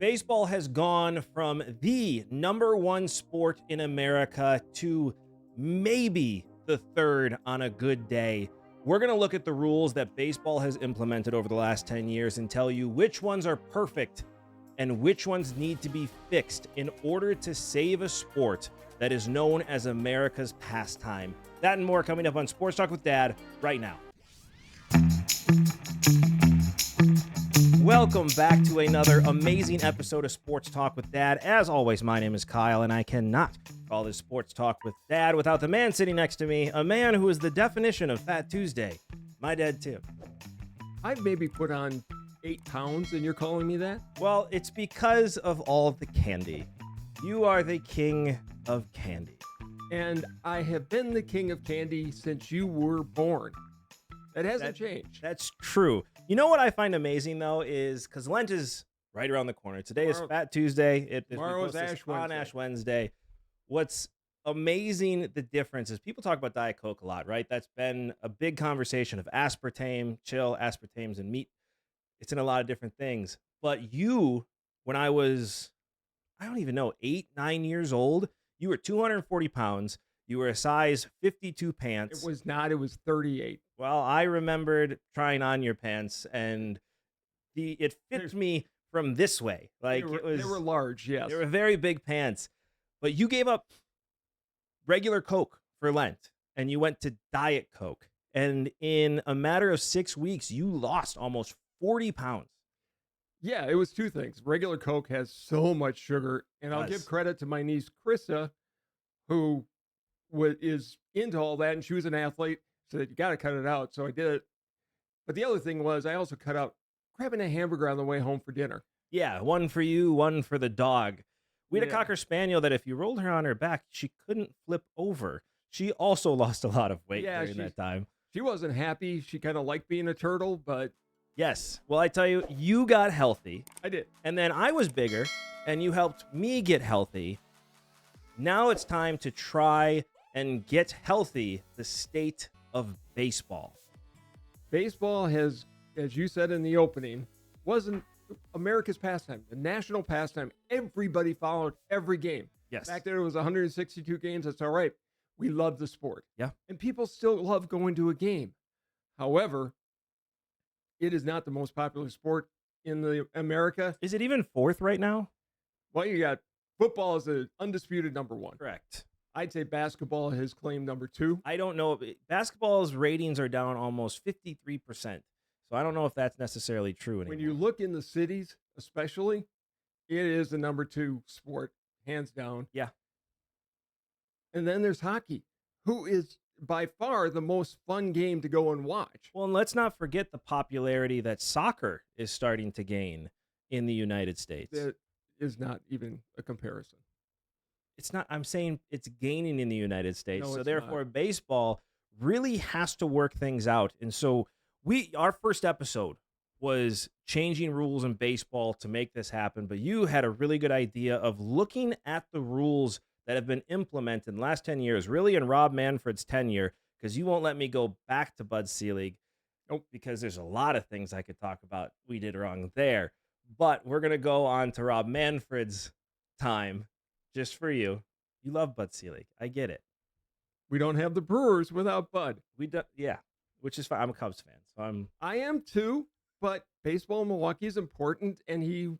Baseball has gone from the number one sport in America to maybe the third on a good day. We're going to look at the rules that baseball has implemented over the last 10 years and tell you which ones are perfect and which ones need to be fixed in order to save a sport that is known as America's pastime. That and more coming up on Sports Talk with Dad right now. Welcome back to another amazing episode of Sports Talk with Dad. As always, my name is Kyle, and I cannot call this Sports Talk with Dad without the man sitting next to me, a man who is the definition of Fat Tuesday, my dad, too. I've maybe put on 8 pounds, and you're calling me that? Well, it's because of all of the candy. You are the king of candy. And I have been the king of candy since you were born. That hasn't changed. That's true. You know what I find amazing, though, is because Lent is right around the corner. Today is Fat Tuesday. Tomorrow is Ash Wednesday. On Ash Wednesday. What's amazing, the difference is people talk about Diet Coke a lot, right? That's been a big conversation of aspartame, chill, aspartames, and meat. It's in a lot of different things. But you, when I was, I don't even know, 8, 9 years old, you were 240 pounds. You were a size 52 pants. It was not. It was 38. Well, I remembered trying on your pants, and it fit me from this way. Like they were large, yes. They were very big pants. But you gave up regular Coke for Lent, and you went to Diet Coke. And in a matter of 6 weeks, you lost almost 40 pounds. Yeah, it was two things. Regular Coke has so much sugar, and I'll give credit to my niece, Krista, who is into all that, and she was an athlete. Said, you got to cut it out. So I did it. But the other thing was I also cut out grabbing a hamburger on the way home for dinner. Yeah, one for you, one for the dog. We had a Cocker Spaniel that if you rolled her on her back, she couldn't flip over. She also lost a lot of weight during that time. She wasn't happy. She kind of liked being a turtle, but... Yes. Well, I tell you, you got healthy. I did. And then I was bigger, and you helped me get healthy. Now it's time to try and get healthy, the state of baseball. Baseball has, as you said in the opening, wasn't America's pastime, the national pastime. Everybody followed every game. Yes. Back there, it was 162 games. That's all right. We love the sport. Yeah. And people still love going to a game. However, it is not the most popular sport in America. Is it even fourth right now? Well, you got football is the undisputed number 1. Correct. I'd say basketball has claimed number 2. I don't know. Basketball's ratings are down almost 53%. So I don't know if that's necessarily true anymore. When you look in the cities, especially, it is the number 2 sport, hands down. Yeah. And then there's hockey, who is by far the most fun game to go and watch. Well, and let's not forget the popularity that soccer is starting to gain in the United States. That is not even a comparison. It's not, I'm saying it's gaining in the United States. No, so it's therefore, not. baseball really has to work things out. And so our first episode was changing rules in baseball to make this happen. But you had a really good idea of looking at the rules that have been implemented in the last 10 years, really in Rob Manfred's tenure, because you won't let me go back to Bud Selig. Nope, because there's a lot of things I could talk about we did wrong there. But we're going to go on to Rob Manfred's time. Just for you. You love Bud Selig. I get it. We don't have the Brewers without Bud. Yeah, which is fine. I'm a Cubs fan, so I am too, but baseball in Milwaukee is important, and he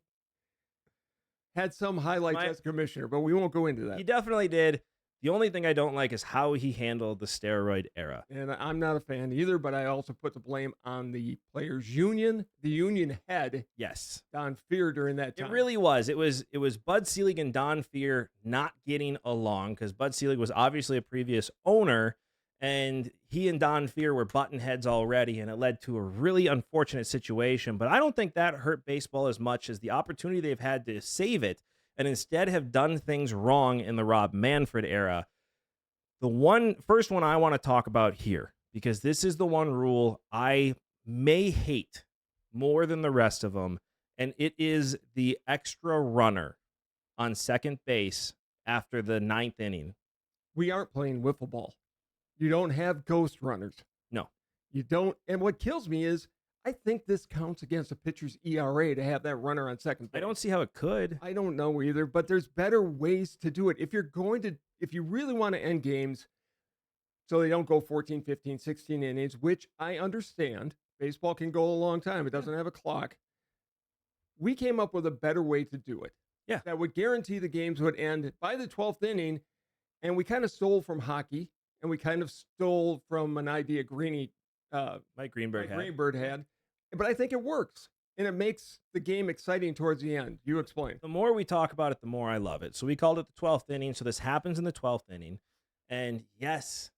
had some highlights as commissioner, but we won't go into that. He definitely did. The only thing I don't like is how he handled the steroid era. And I'm not a fan either, but I also put the blame on the players' union, the union head. Yes. Don Fehr during that time. It really was. It was Bud Selig and Don Fehr not getting along because Bud Selig was obviously a previous owner, and he and Don Fehr were button heads already, and it led to a really unfortunate situation. But I don't think that hurt baseball as much as the opportunity they've had to save it and instead have done things wrong in the Rob Manfred era. The first one I want to talk about here, because this is the one rule I may hate more than the rest of them, and it is the extra runner on second base after the 9th inning. We aren't playing wiffle ball. You don't have ghost runners. No. You don't. And what kills me is I think this counts against a pitcher's ERA to have that runner on second base. I don't see how it could. I don't know either, but there's better ways to do it. If you really want to end games so they don't go 14, 15, 16 innings, which I understand, baseball can go a long time. It doesn't have a clock. We came up with a better way to do it. Yeah. That would guarantee the games would end by the 12th inning. And we kind of stole from hockey, and we kind of stole from an idea Mike Greenberg had. But I think it works, and it makes the game exciting towards the end. You explain. The more we talk about it, the more I love it. So we called it the 12th inning. So this happens in the 12th inning. And yes,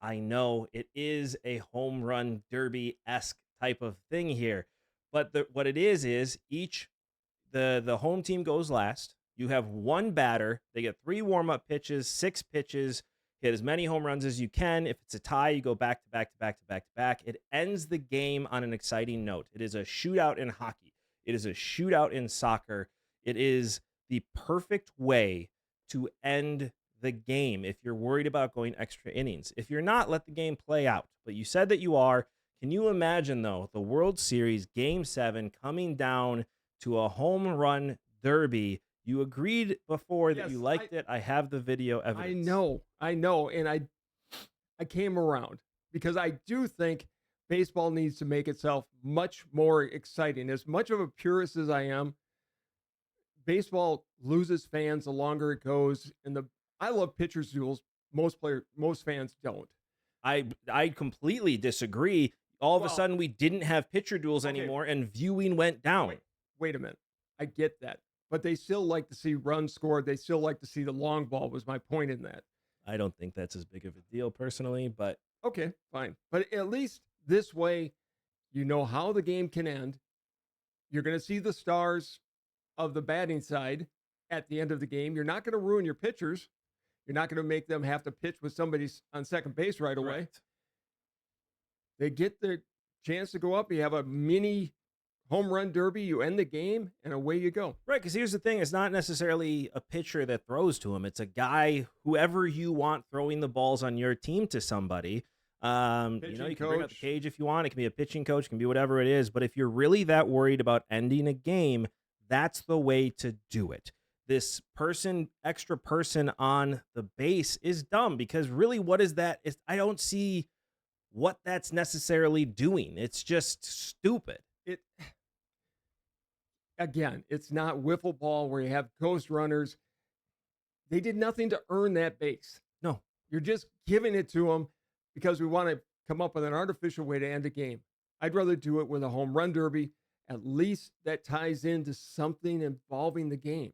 I know it is a home run derby-esque type of thing here. But what it is the home team goes last. You have one batter. They get 3 warm-up pitches, 6 pitches, hit as many home runs as you can. If it's a tie, you go back to back to back to back to back. It ends the game on an exciting note. It is a shootout in hockey. It is a shootout in soccer. It is the perfect way to end the game if you're worried about going extra innings. If you're not, let the game play out. But you said that you are. Can you imagine, though, the World Series Game 7 coming down to a home run derby? You agreed before that you liked it. I have the video evidence. I know. And I came around because I do think baseball needs to make itself much more exciting. As much of a purist as I am, baseball loses fans the longer it goes. I love pitchers duels. Most fans don't. I completely disagree. All of a sudden, we didn't have pitcher duels anymore, and viewing went down. Wait a minute. I get that. But they still like to see runs scored. They still like to see the long ball was my point in that. I don't think that's as big of a deal personally, but... Okay, fine. But at least this way, you know how the game can end. You're going to see the stars of the batting side at the end of the game. You're not going to ruin your pitchers. You're not going to make them have to pitch with somebody on second base right away. Correct. They get their chance to go up. You have a mini home run derby, you end the game, and away you go. Right, because here's the thing. It's not necessarily a pitcher that throws to him. It's a guy, whoever you want, throwing the balls on your team to somebody. You can bring out the cage if you want. It can be a pitching coach. It can be whatever it is. But if you're really that worried about ending a game, that's the way to do it. This extra person on the base is dumb because really what is that? I don't see what that's necessarily doing. It's just stupid. Again, it's not wiffle ball where you have ghost runners. They did nothing to earn that base. No. You're just giving it to them because we want to come up with an artificial way to end a game. I'd rather do it with a home run derby. At least that ties into something involving the game.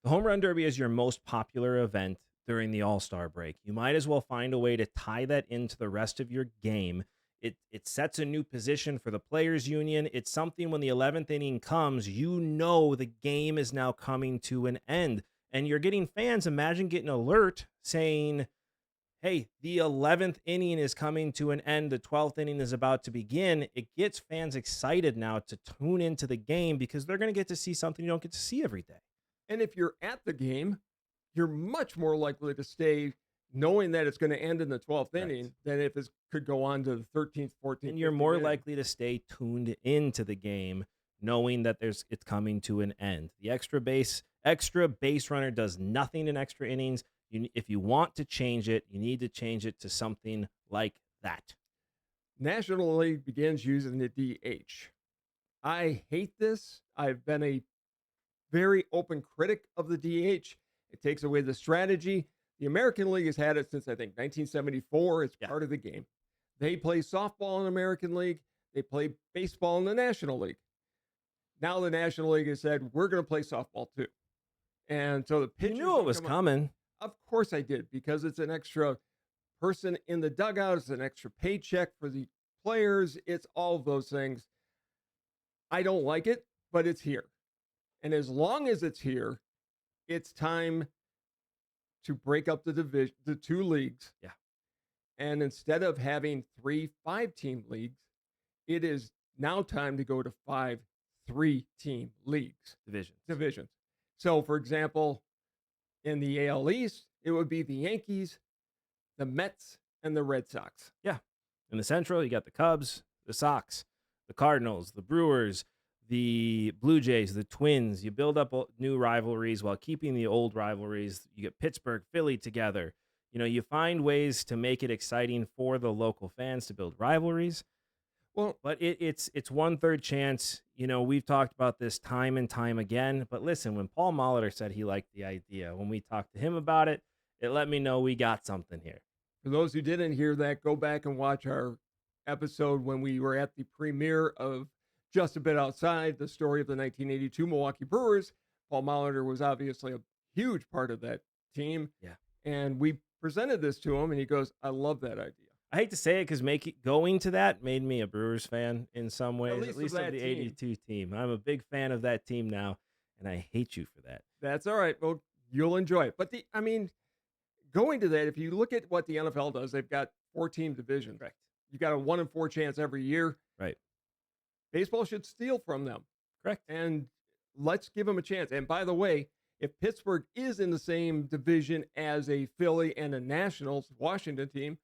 The home run derby is your most popular event during the All-Star break. You might as well find a way to tie that into the rest of your game. It sets a new position for the players union. It's something when the 11th inning comes, you know the game is now coming to an end. And you're getting fans, imagine getting an alert saying, hey, the 11th inning is coming to an end. The 12th inning is about to begin. It gets fans excited now to tune into the game because they're going to get to see something you don't get to see every day. And if you're at the game, you're much more likely to stay knowing that it's going to end in the 12th inning than if it could go on to the 13th, 14th. And you're more likely to stay tuned into the game knowing that it's coming to an end. The extra base runner does nothing in extra innings. If you want to change it, you need to change it to something like that. National League begins using the DH. I hate this. I've been a very open critic of the DH. It takes away the strategy. The American League has had it since, I think, 1974. It's part of the game. They play softball in the American League. They play baseball in the National League. Now the National League has said, we're going to play softball too. And so the pitchers... You knew it was coming. Of course I did, because it's an extra person in the dugout. It's an extra paycheck for the players. It's all of those things. I don't like it, but it's here. And as long as it's here, it's time to break up the 2 leagues. Yeah. And instead of having 3 5-team leagues, it is now time to go to 5 3-team leagues. Divisions. So, for example, in the AL East, it would be the Yankees, the Mets, and the Red Sox. Yeah. In the Central, you got the Cubs, the Sox. the Cardinals, the Brewers, the Blue Jays, the Twins. You build up new rivalries while keeping the old rivalries. You get Pittsburgh, Philly together. You find ways to make it exciting for the local fans to build rivalries. Well, But it's one third chance. We've talked about this time and time again. But listen, when Paul Molitor said he liked the idea, when we talked to him about it, it let me know we got something here. for those who didn't hear that, go back and watch our episode when we were at the premiere of Just a Bit Outside, the story of the 1982 Milwaukee Brewers. Paul Molitor was obviously a huge part of that team. Yeah. And we presented this to him, and he goes, I love that idea. I hate to say it because going to that made me a Brewers fan in some ways, at least of the team. 82 team. I'm a big fan of that team now, and I hate you for that. That's all right. Well, you'll enjoy it. But going to that, if you look at what the NFL does, they've got 4-team divisions. Correct. You got a 1 in 4 chance every year. Right. Baseball should steal from them. Correct. And let's give them a chance. And by the way, if Pittsburgh is in the same division as a Philly and a Nationals, Washington team,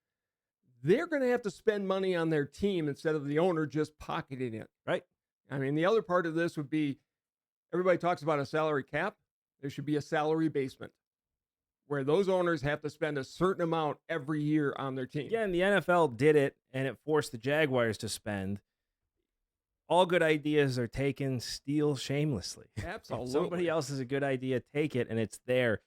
they're going to have to spend money on their team instead of the owner just pocketing it. Right. The other part of this would be everybody talks about a salary cap. There should be a salary basement where those owners have to spend a certain amount every year on their team. Again, the NFL did it, and it forced the Jaguars to spend. All good ideas are taken, steal shamelessly. Absolutely. If somebody else has a good idea, take it, and it's there.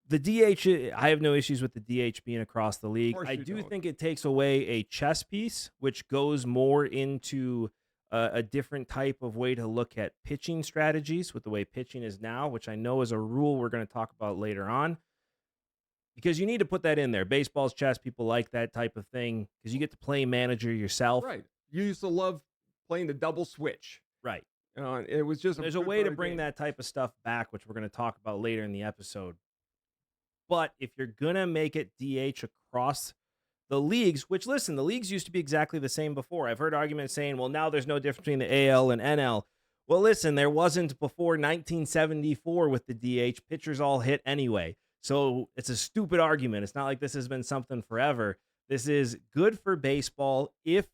The DH, I have no issues with the DH being across the league. I do think it takes away a chess piece, which goes more into a different type of way to look at pitching strategies with the way pitching is now, which I know is a rule we're going to talk about later on. Because you need to put that in there. Baseball's chess, people like that type of thing because you get to play manager yourself. Right. You used to love playing the double switch. Right. It was just There's a way to bring that type of stuff back, which we're going to talk about later in the episode. But if you're going to make it DH across the leagues, which, listen, the leagues used to be exactly the same before. I've heard arguments saying, well, now there's no difference between the AL and NL. Well, listen, there wasn't before 1974 with the DH. Pitchers all hit anyway. So it's a stupid argument. It's not like this has been something forever. This is good for baseball if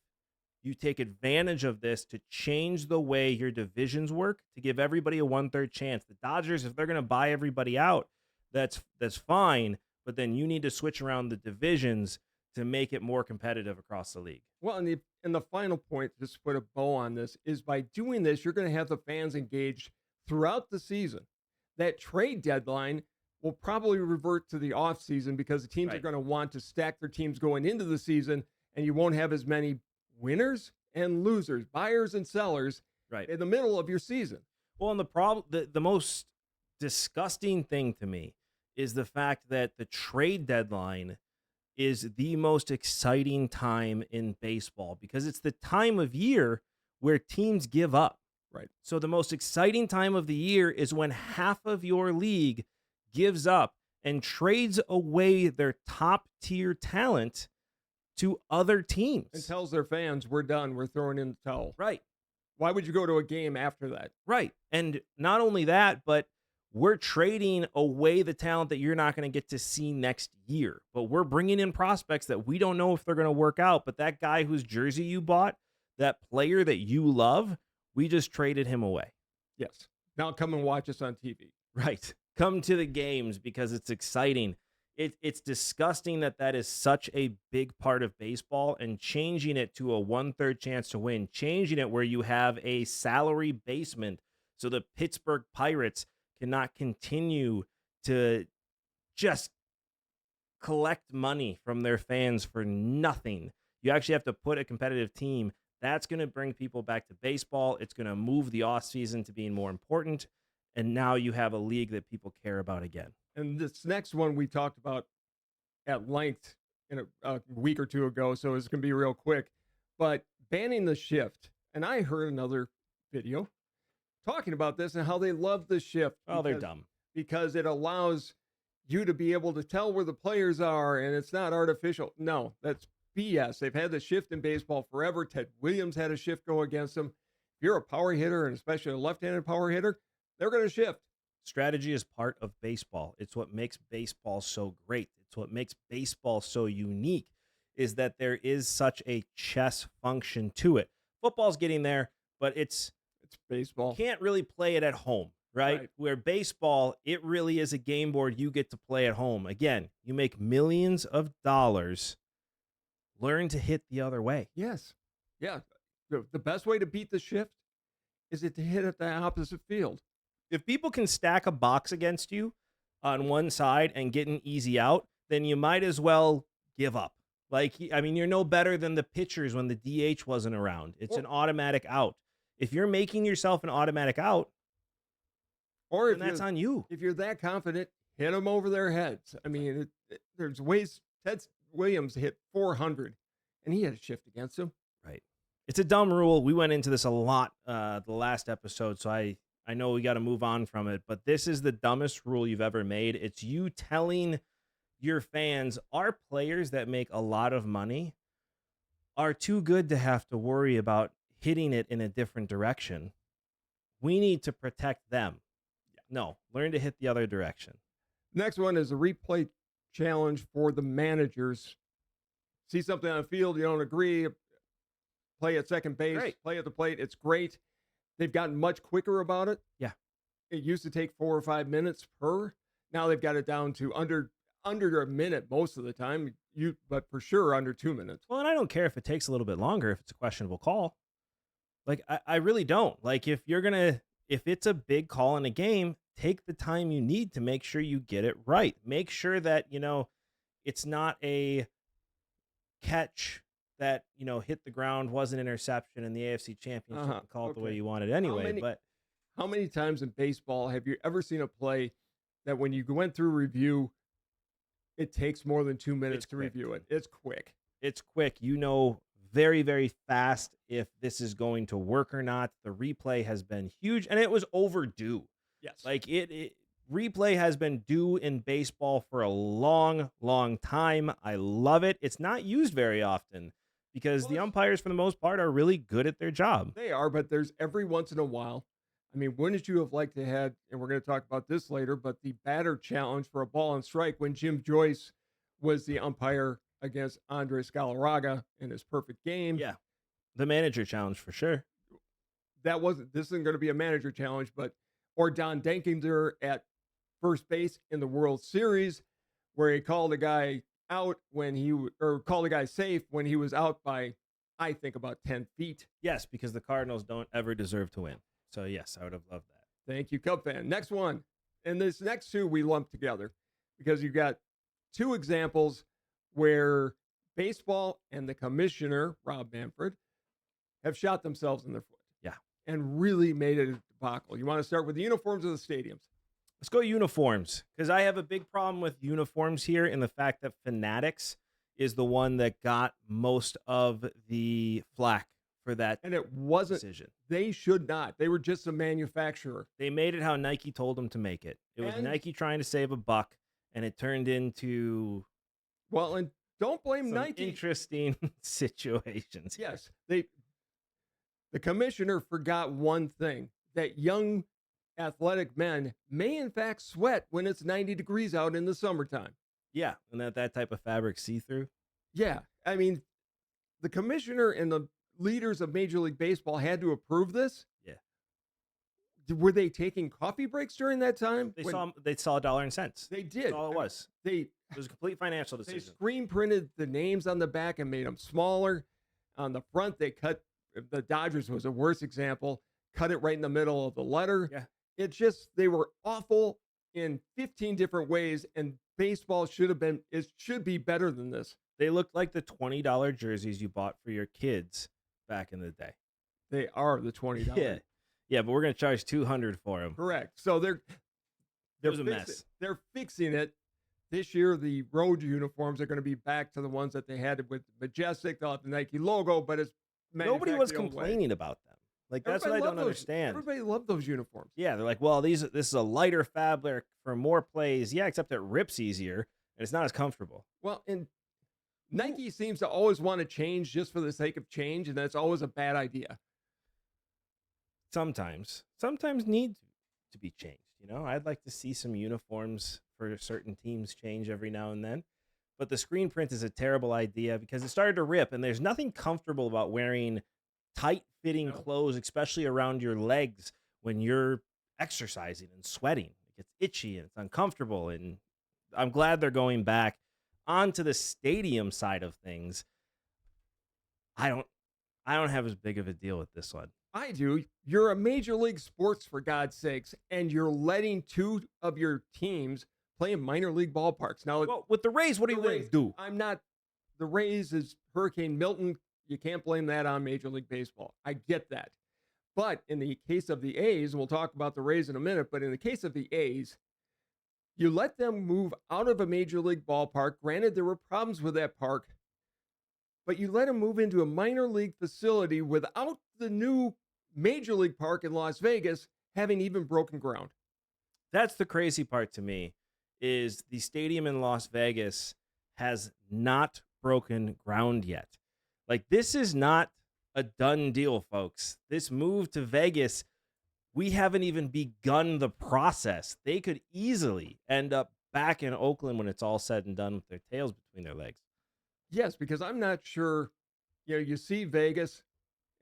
you take advantage of this to change the way your divisions work, to give everybody a 1/3 chance. The Dodgers, if they're going to buy everybody out, that's fine, but then you need to switch around the divisions to make it more competitive across the league. Well, and the final point, just to put a bow on this, is by doing this, you're going to have the fans engaged throughout the season. That trade deadline will probably revert to the off season because the teams are going to want to stack their teams going into the season, and you won't have as many winners and losers, buyers and sellers in the middle of your season. Well, and the most disgusting thing to me is the fact that the trade deadline is the most exciting time in baseball because it's the time of year where teams give up. Right. So the most exciting time of the year is when half of your league gives up and trades away their top tier talent to other teams. And tells their fans, we're done. We're throwing in the towel. Right. Why would you go to a game after that? Right. And not only that, but we're trading away the talent that you're not going to get to see next year. But we're bringing in prospects that we don't know if they're going to work out. But that guy whose jersey you bought, that player that you love, we just traded him away. Yes. Now come and watch us on TV. Right. Come to the games because it's exciting. It's disgusting that is such a big part of baseball, and changing it to a 1/3 chance to win, changing it where you have a salary basement so the Pittsburgh Pirates cannot continue to just collect money from their fans for nothing. You actually have to put a competitive team. That's going to bring people back to baseball. It's going to move the offseason to being more important. And now you have a league that people care about again. And this next one we talked about at length in a week or two ago, so it's going to be real quick. But banning the shift. And I heard another video talking about this and how they love the shift. Oh, they're dumb. Because it allows you to be able to tell where the players are, and it's not artificial. No, that's BS. They've had the shift in baseball forever. Ted Williams had a shift go against them. If you're a power hitter, and especially a left-handed power hitter, they're going to shift. Strategy is part of baseball. It's what makes baseball so great. It's what makes baseball so unique, is that there is such a chess function to it. Football's getting there, but it's baseball. can't really play it at home, right? Right. Where baseball, it really is a game board you get to play at home. Again, you make millions of dollars. Learn to hit the other way. Yes. Yeah. The best way to beat the shift is it to hit at the opposite field. If people can stack a box against you on one side and get an easy out, then you might as well give up. Like, I mean, you're no better than the pitchers when the DH wasn't around. It's an automatic out. If you're making yourself an automatic out, or then that's on you. If you're that confident, hit them over their heads. I mean, there's ways. Ted Williams hit 400, and he had a shift against him. Right. It's a dumb rule. We went into this a lot the last episode, so I know we got to move on from it. But this is the dumbest rule you've ever made. It's you telling your fans, our players that make a lot of money are too good to have to worry about hitting it in a different direction. We need to protect them. No, learn to hit the other direction. Next one is a replay challenge for the managers. See something on the field, you don't agree, play at second base, play at the plate. It's great. They've gotten much quicker about it. Yeah. It used to take 4 or 5 minutes per. Now they've got it down to under a minute most of the time, but for sure under 2 minutes. Well, and I don't care if it takes a little bit longer if it's a questionable call. Like, I really don't. Like, if it's a big call in a game, take the time you need to make sure you get it right. Make sure that, it's not a catch that, hit the ground, was an interception in the AFC Championship and called the way you wanted anyway. How many times in baseball have you ever seen a play that when you went through review, it takes more than 2 minutes to review it? It's quick. It's quick. Very, very fast if this is going to work or not. The replay has been huge, and it was overdue. Yes. Like, replay has been due in baseball for a long, long time. I love it. It's not used very often because the umpires, for the most part, are really good at their job. They are, but there's every once in a while. I mean, wouldn't you have liked to have, and we're going to talk about this later, but the batter challenge for a ball and strike when Jim Joyce was the umpire against Andres Galarraga in his perfect game. Yeah. The manager challenge for sure. This isn't going to be a manager challenge, or Don Denkinger at first base in the World Series, where he called a guy out called a guy safe when he was out by, I think, about 10 feet. Yes, because the Cardinals don't ever deserve to win. So yes, I would have loved that. Thank you, Cub fan. Next one. And this next two we lumped together because you've got two examples where baseball and the commissioner, Rob Manfred, have shot themselves in their foot. Yeah. And really made it a debacle. You want to start with the uniforms of the stadiums? Let's go uniforms, because I have a big problem with uniforms here in the fact that Fanatics is the one that got most of the flack for that. And it wasn't decision. They should not. They were just a manufacturer. They made it how Nike told them to make it. It was Nike trying to save a buck, and it turned into... Well, and don't blame Nike. Interesting situations. Yes. The commissioner forgot one thing, that young athletic men may in fact sweat when it's 90 degrees out in the summertime. Yeah. And that type of fabric see-through. Yeah. I mean, the commissioner and the leaders of Major League Baseball had to approve this. Yeah. Were they taking coffee breaks during that time? They saw $1 and cents. They did. That's all it was. It was a complete financial decision. They screen printed the names on the back and made them smaller. On the front, they cut, the Dodgers was the worst example, cut it right in the middle of the letter. Yeah. It's just, they were awful in 15 different ways, and baseball should be better than this. They looked like the $20 jerseys you bought for your kids back in the day. They are the $20. Yeah. Yeah, but we're going to charge $200 for them. Correct. So it was a mess. They're fixing it. This year, the road uniforms are going to be back to the ones that they had with Majestic. They'll have the Nike logo, but it's nobody was complaining about them. Like, that's what I don't understand. Everybody loved those uniforms. Yeah, they're like, well, this is a lighter fabric for more plays. Yeah, except it rips easier and it's not as comfortable. Well, and Nike seems to always want to change just for the sake of change, and that's always a bad idea. Sometimes need to be changed. I'd like to see some uniforms for certain teams change every now and then. But the screen print is a terrible idea because it started to rip, and there's nothing comfortable about wearing tight fitting No. clothes, especially around your legs when you're exercising and sweating. It gets itchy and it's uncomfortable. And I'm glad they're going back onto the stadium side of things. I don't I don't have as big of a deal with this one. I do. You're a major league sports, for God's sakes, and you're letting two of your teams play in minor league ballparks. Now, Well, with the Rays, what are the you going Rays, to do? I'm not, the Rays is Hurricane Milton. You can't blame that on Major League Baseball. I get that. But in the case of the A's, and we'll talk about the Rays in a minute, but in the case of the A's, you let them move out of a major league ballpark. Granted, there were problems with that park, but you let them move into a minor league facility without the new major league park in Las Vegas having even broken ground. That's the crazy part to me is the stadium in Las Vegas has not broken ground yet. Like this is not a done deal, folks. This move to Vegas, we haven't even begun the process. They could easily end up back in Oakland when it's all said and done with their tails between their legs. Yes, because I'm not sure, you see Vegas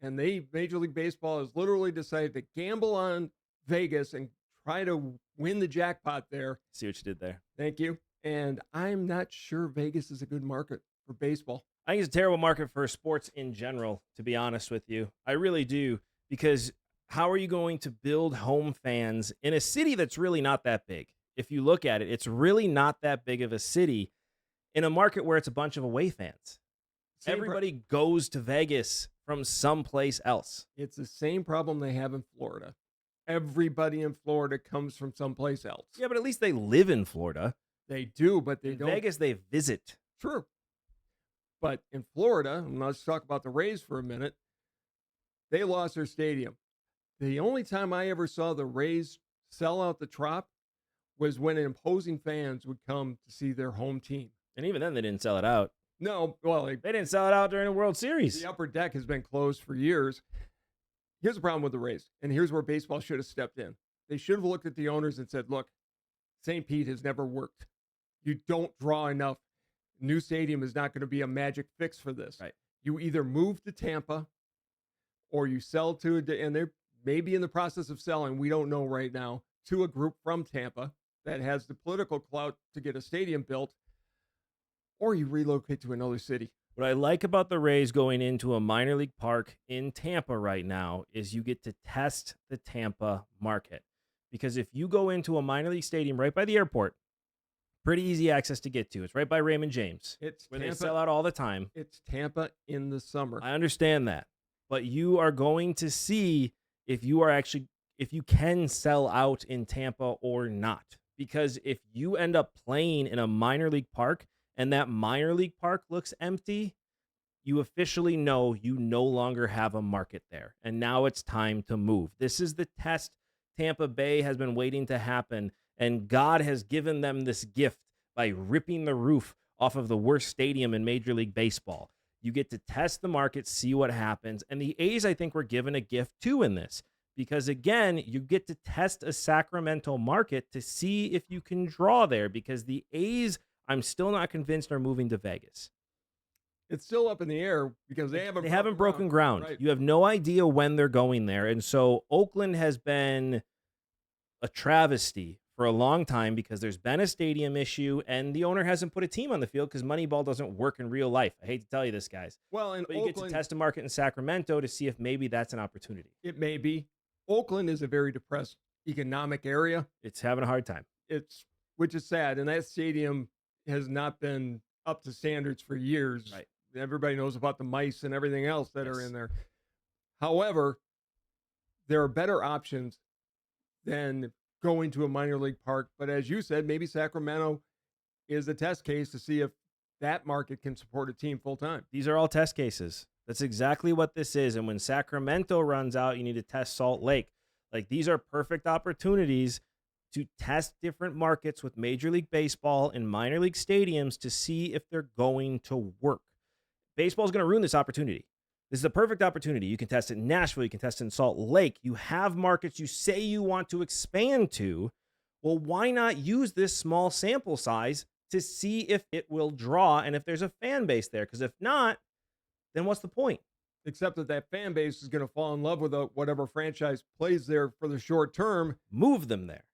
and Major League Baseball has literally decided to gamble on Vegas and try to win the jackpot there. See what you did there. Thank you. And I'm not sure Vegas is a good market for baseball. I think it's a terrible market for sports in general, to be honest with you. I really do, because how are you going to build home fans in a city that's really not that big? If you look at it, it's really not that big of a city in a market where it's a bunch of away fans. Everybody goes to Vegas from someplace else. It's the same problem they have in Florida. Everybody in Florida comes from someplace else. Yeah, but at least they live in Florida. They do, but they In don't. Vegas, they visit. True. But in Florida, and let's talk about the Rays for a minute, they lost their stadium. The only time I ever saw the Rays sell out the Trop was when imposing fans would come to see their home team. And even then, they didn't sell it out. No, well, They didn't sell it out during the World Series. the upper deck has been closed for years. Here's the problem with the Rays, and here's where baseball should have stepped in. They should have looked at the owners and said, look, St. Pete has never worked. You don't draw enough. New stadium is not going to be a magic fix for this. Right. You either move to Tampa or you sell to, and they're maybe in the process of selling, we don't know right now, to a group from Tampa that has the political clout to get a stadium built, or you relocate to another city. What I like about the Rays going into a minor league park in Tampa right now is you get to test the Tampa market. Because if you go into a minor league stadium right by the airport, pretty easy access to get to. It's right by Raymond James, It's where Tampa, they sell out all the time. It's Tampa in the summer. I understand that. But you are going to see if you can sell out in Tampa or not. Because if you end up playing in a minor league park and that minor league park looks empty, you officially know you no longer have a market there. And now it's time to move. This is the test Tampa Bay has been waiting to happen. And God has given them this gift by ripping the roof off of the worst stadium in Major League Baseball. You get to test the market, see what happens. And the A's, I think, were given a gift too in this. Because again, you get to test a Sacramento market to see if you can draw there. Because the A's, I'm still not convinced, are moving to Vegas. It's still up in the air because they haven't broken ground. Right. You have no idea when they're going there. And so Oakland has been a travesty for a long time because there's been a stadium issue and the owner hasn't put a team on the field because Moneyball doesn't work in real life. I hate to tell you this, guys. Well, in But you Oakland, get to test a market in Sacramento to see if maybe that's an opportunity. it may be. Oakland is a very depressed economic area. It's having a hard time. Which is sad, and that stadium has not been up to standards for years. Right. Everybody knows about the mice and everything else that are Yes. in there. However, there are better options than going to a minor league park. But as you said, maybe Sacramento is a test case to see if that market can support a team full time. These are all test cases. That's exactly what this is. And when Sacramento runs out, you need to test Salt Lake. Like, these are perfect opportunities to test different markets with Major League Baseball and minor league stadiums to see if they're going to work. Baseball is going to ruin this opportunity. This is a perfect opportunity. You can test it in Nashville. You can test it in Salt Lake. You have markets you say you want to expand to. Well, why not use this small sample size to see if it will draw and if there's a fan base there? Because if not, then what's the point? Except that fan base is going to fall in love with whatever franchise plays there for the short term. Move them there.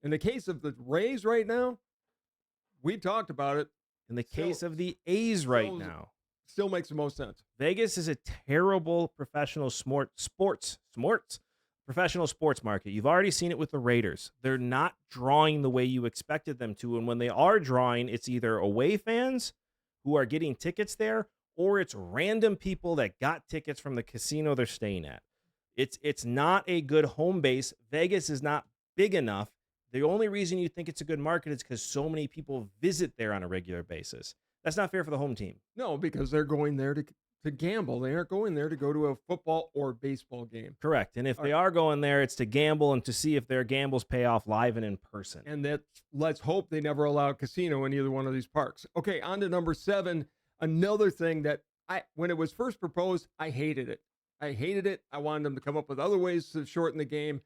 In the case of the Rays right now, we talked about it. In the case of the A's right now, still makes the most sense. Vegas is a terrible professional professional sports market. You've already seen it with the Raiders. They're not drawing the way you expected them to. And when they are drawing, it's either away fans who are getting tickets there, or it's random people that got tickets from the casino they're staying at. It's not a good home base. Vegas is not big enough. The only reason you think it's a good market is because so many people visit there on a regular basis. That's not fair for the home team. No, because they're going there to gamble. They aren't going there to go to a football or baseball game. Correct. And if they are going there, it's to gamble and to see if their gambles pay off live and in person. And let's hope they never allow a casino in either one of these parks. Okay, on to number 7. Another thing that when it was first proposed, I hated it. I wanted them to come up with other ways to shorten the game.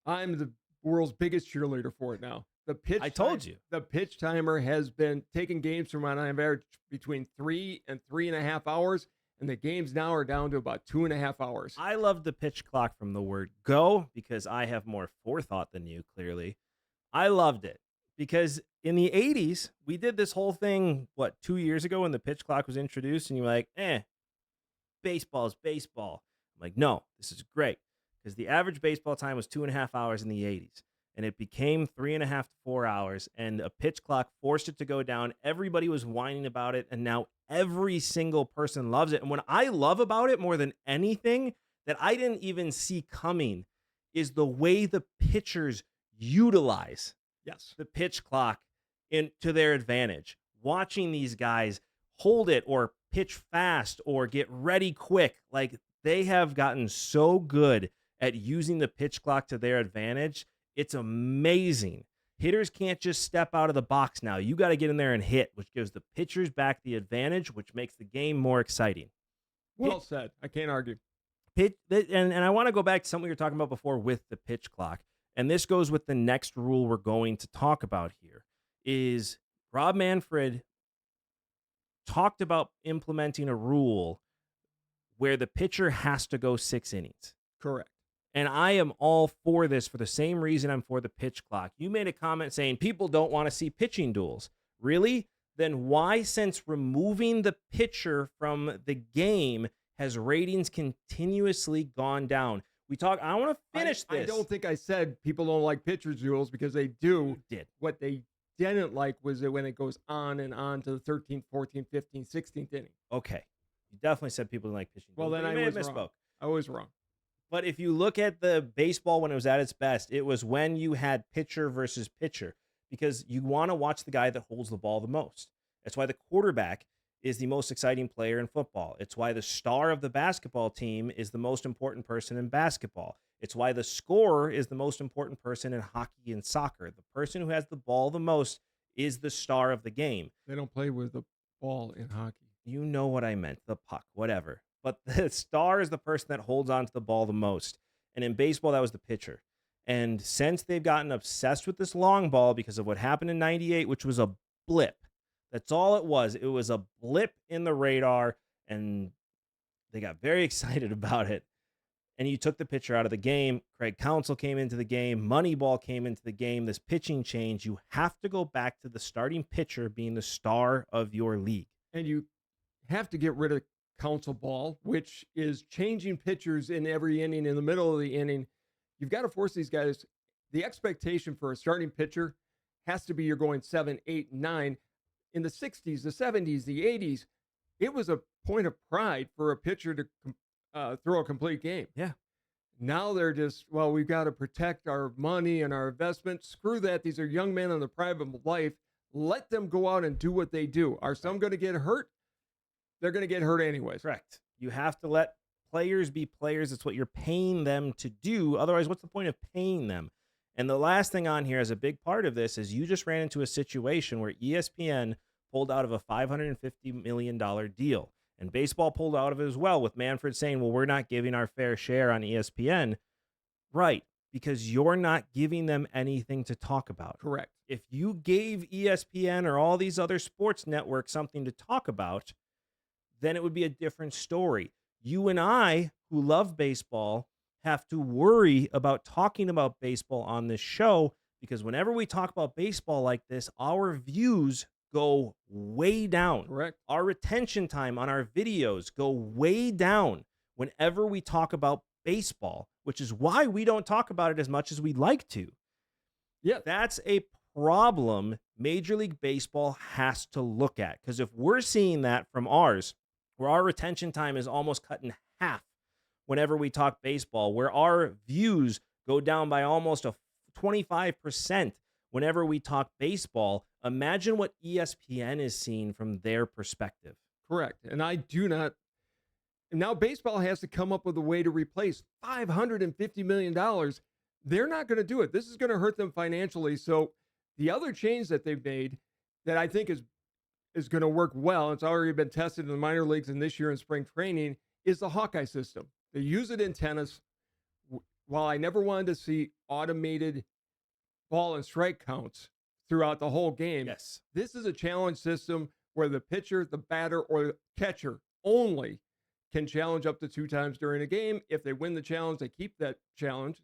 I'm the world's biggest cheerleader for it now. The pitch timer has been taking games from on average between 3 and 3.5 hours, and the games now are down to about 2.5 hours. I love the pitch clock from the word go because I have more forethought than you, clearly. I loved it because in the 80s, we did this whole thing, 2 years ago when the pitch clock was introduced, and you were like, baseball is baseball. I'm like, no, this is great because the average baseball time was 2.5 hours in the 80s. And it became 3.5 to 4 hours, and a pitch clock forced it to go down. Everybody was whining about it, and now every single person loves it. And what I love about it more than anything that I didn't even see coming is the way the pitchers utilize the pitch clock to their advantage. Watching these guys hold it or pitch fast or get ready quick, like they have gotten so good at using the pitch clock to their advantage. It's amazing. Hitters can't just step out of the box now. You got to get in there and hit, which gives the pitchers back the advantage, which makes the game more exciting. Well said. I can't argue. And I want to go back to something we were talking about before with the pitch clock. And this goes with the next rule we're going to talk about here is Rob Manfred talked about implementing a rule where the pitcher has to go 6 innings. Correct. And I am all for this for the same reason I'm for the pitch clock. You made a comment saying people don't want to see pitching duels. Really? Then why, since removing the pitcher from the game, has ratings continuously gone down? I want to finish this. I don't think I said people don't like pitchers duels because they do. You did. What they didn't like was that when it goes on and on to the 13th, 14th, 15th, 16th inning. Okay. You definitely said people didn't like pitching duels. Well, then I was wrong. I was wrong. But if you look at the baseball when it was at its best, it was when you had pitcher versus pitcher because you want to watch the guy that holds the ball the most. That's why the quarterback is the most exciting player in football. It's why the star of the basketball team is the most important person in basketball. It's why the scorer is the most important person in hockey and soccer. The person who has the ball the most is the star of the game. They don't play with the ball in hockey. You know what I meant, the puck, whatever. But the star is the person that holds on to the ball the most. And in baseball, that was the pitcher. And since they've gotten obsessed with this long ball because of what happened in 98, which was a blip, that's all it was. It was a blip in the radar, and they got very excited about it. And you took the pitcher out of the game. Craig Counsell came into the game. Moneyball came into the game. This pitching change, you have to go back to the starting pitcher being the star of your league. And you have to get rid of Counsell ball, which is changing pitchers in every inning. In the middle of the inning, you've got to force these guys. The expectation for a starting pitcher has to be you're going 7, 8, 9. In the 60s, the 70s, the 80s, it was a point of pride for a pitcher to throw a complete game. Yeah. Now they're just, we've got to protect our money and our investments. Screw that. These are young men in the prime of life. Let them go out and do what they do. Are some going to get hurt? They're going to get hurt anyways. Correct. You have to let players be players. It's what you're paying them to do. Otherwise, what's the point of paying them? And the last thing on here as a big part of this is you just ran into a situation where ESPN pulled out of a $550 million deal. And baseball pulled out of it as well, with Manfred saying, well, we're not giving our fair share on ESPN. Right, because you're not giving them anything to talk about. Correct. If you gave ESPN or all these other sports networks something to talk about, then it would be a different story. You and I, who love baseball, have to worry about talking about baseball on this show because whenever we talk about baseball like this, our views go way down. Correct. Our retention time on our videos go way down whenever we talk about baseball, which is why we don't talk about it as much as we'd like to. Yeah. That's a problem Major League Baseball has to look at. Because if we're seeing that from ours, where our retention time is almost cut in half whenever we talk baseball, where our views go down by almost a 25% whenever we talk baseball, imagine what ESPN is seeing from their perspective. Correct. And I do not. Now baseball has to come up with a way to replace $550 million. They're not going to do it. This is going to hurt them financially. So the other change that they've made that I think is going to work well, it's already been tested in the minor leagues and this year in spring training, is the Hawkeye system. They use it in tennis. While I never wanted to see automated ball and strike counts throughout the whole game, yes, this is a challenge system where the pitcher, the batter, or the catcher only can challenge up to 2 times during a game. If they win the challenge, they keep that challenge.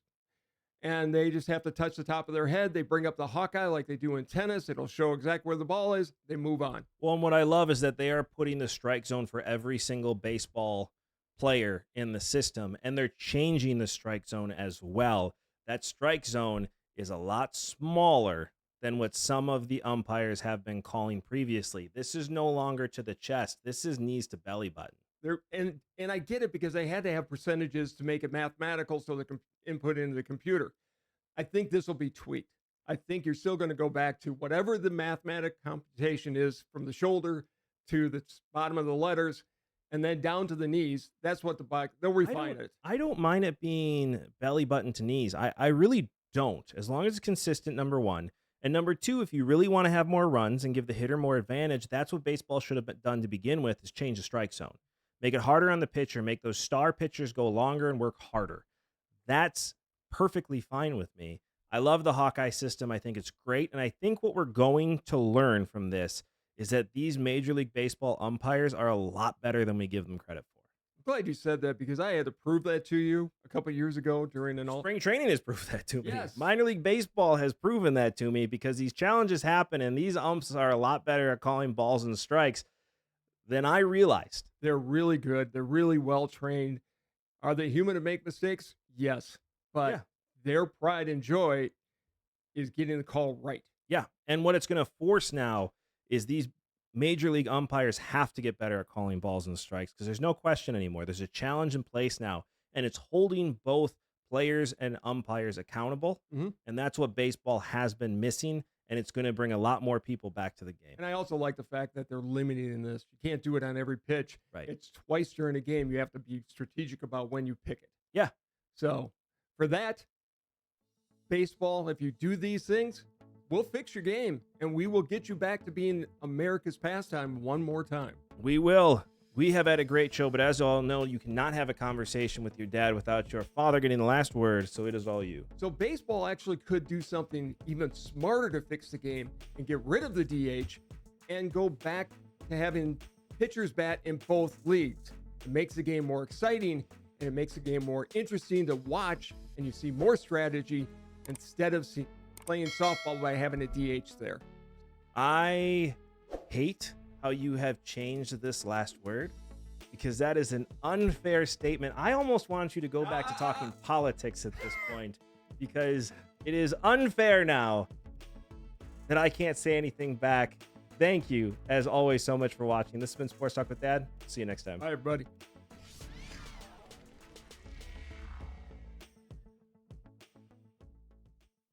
And they just have to touch the top of their head. They bring up the Hawkeye like they do in tennis. It'll show exactly where the ball is. They move on. Well, and what I love is that they are putting the strike zone for every single baseball player in the system, and they're changing the strike zone as well. That strike zone is a lot smaller than what some of the umpires have been calling previously. This is no longer to the chest. This is knees to belly button. And I get it because they had to have percentages to make it mathematical so they can input into the computer. I think this will be tweaked. I think you're still going to go back to whatever the mathematic computation is from the shoulder to the bottom of the letters and then down to the knees. That's what they'll refine it. I don't mind it being belly button to knees. I really don't, as long as it's consistent, number one. And number two, if you really want to have more runs and give the hitter more advantage, that's what baseball should have been done to begin with, is change the strike zone. Make it harder on the pitcher, make those star pitchers go longer and work harder. That's perfectly fine with me. I love the Hawkeye system. I think it's great. And I think what we're going to learn from this is that these Major League Baseball umpires are a lot better than we give them credit for. I'm glad you said that because I had to prove that to you a couple of years ago during an spring training has proved that to me. Yes. Minor League Baseball has proven that to me because these challenges happen and these umps are a lot better at calling balls and strikes than I realized. They're really good. They're really well trained. Are they human to make mistakes? Yes. But their pride and joy is getting the call right. Yeah. And what it's going to force now is these Major League umpires have to get better at calling balls and strikes because there's no question anymore. There's a challenge in place now, and it's holding both players and umpires accountable. Mm-hmm. And that's what baseball has been missing. And it's going to bring a lot more people back to the game. And I also like the fact that they're limiting this. You can't do it on every pitch. Right. It's twice during a game. You have to be strategic about when you pick it. Yeah. So for that, baseball, if you do these things, we'll fix your game and we will get you back to being America's pastime one more time. We will. We have had a great show, but as you all know, you cannot have a conversation with your dad without your father getting the last word, so it is all you. So baseball actually could do something even smarter to fix the game and get rid of the DH and go back to having pitchers bat in both leagues. It makes the game more exciting and it makes the game more interesting to watch, and you see more strategy instead of playing softball by having a DH there. I hate how you have changed this last word because that is an unfair statement. I almost want you to go back to talking politics at this point because it is unfair now that I can't say anything back. Thank you, as always, so much for watching. This has been Sports Talk with Dad. See you next time. Bye, everybody.